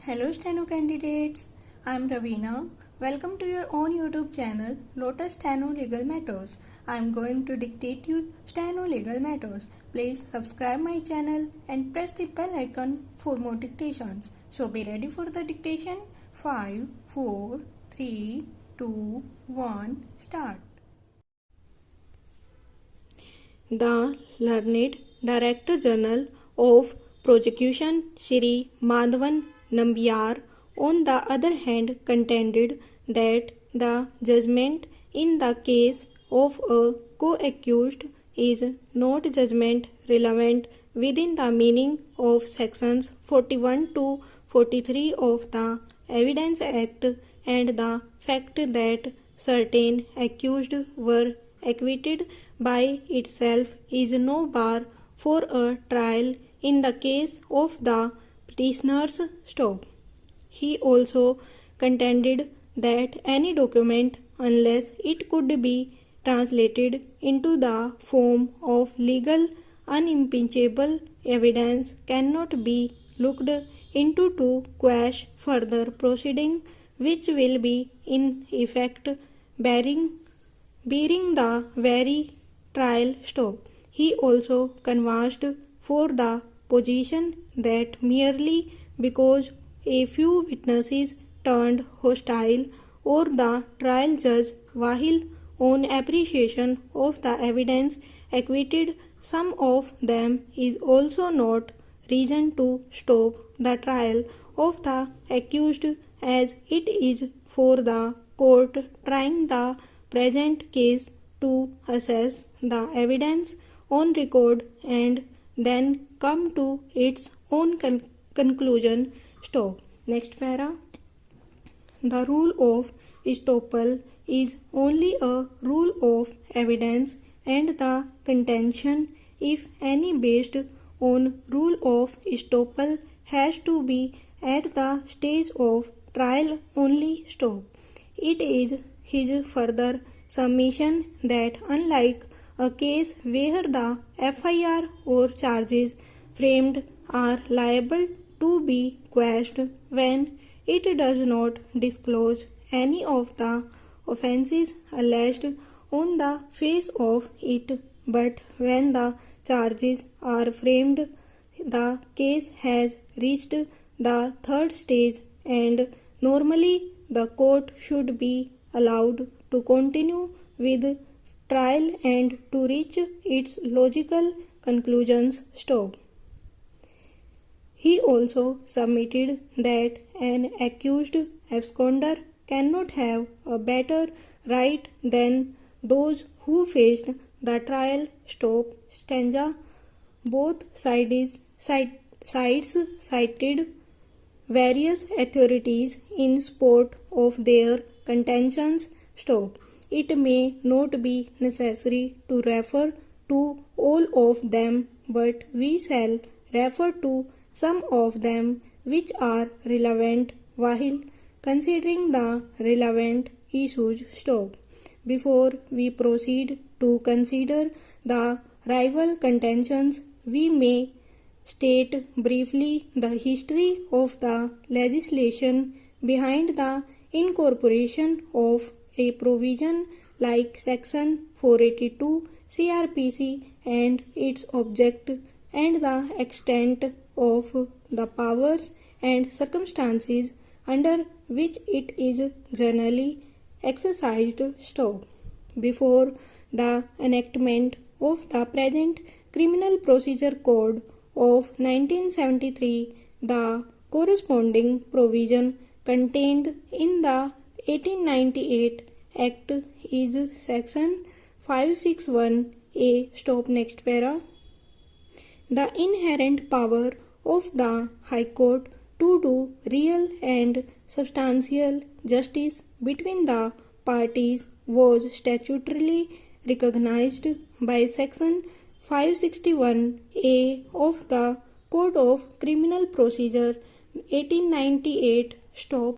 Hello Steno candidates, I am Ravina. Welcome to your own YouTube channel Lotus Steno Legal Matters. I am going to dictate you Steno Legal Matters. Please subscribe my channel and press the bell icon for more dictations. So be ready for the dictation. 5, 4, 3, 2, 1, start. The learned Director General of Prosecution Shri Madhavan Nambiar, on the other hand, contended that the judgment in the case of a co-accused is not judgment relevant within the meaning of sections 41 to 43 of the Evidence Act, and the fact that certain accused were acquitted by itself is no bar for a trial in the case of the petitioner's stop. He also contended that any document, unless it could be translated into the form of legal unimpeachable evidence, cannot be looked into to quash further proceeding, which will be in effect bearing the very trial stop. He also canvassed for the position that merely because a few witnesses turned hostile or the trial judge, while on appreciation of the evidence, acquitted some of them, is also not reason to stop the trial of the accused, as it is for the court trying the present case to assess the evidence on record and then come to its own conclusion. Stop. Next para. The rule of estoppel is only a rule of evidence, and the contention, if any, based on rule of estoppel has to be at the stage of trial only. Stop. It is his further submission that unlike a case where the FIR or charges framed are liable to be quashed when it does not disclose any of the offences alleged on the face of it, but when the charges are framed, the case has reached the third stage, and normally the court should be allowed to continue with trial and to reach its logical conclusions. Stop. He also submitted that an accused absconder cannot have a better right than those who faced the trial. Stop. Stanza. Both sides cited various authorities in support of their contentions. Stop. It may not be necessary to refer to all of them, but we shall refer to some of them which are relevant while considering the relevant issues. Stop. Before we proceed to consider the rival contentions, we may state briefly the history of the legislation behind the incorporation of a provision like Section 482 CRPC and its object, and the extent of the powers and circumstances under which it is generally exercised. Stop. Before the enactment of the present Criminal Procedure Code of 1973, the corresponding provision contained in the 1898 Act is Section 561A. Stop. Next para. The inherent power of the High Court to do real and substantial justice between the parties was statutorily recognized by Section 561A of the Code of Criminal Procedure 1898. Stop.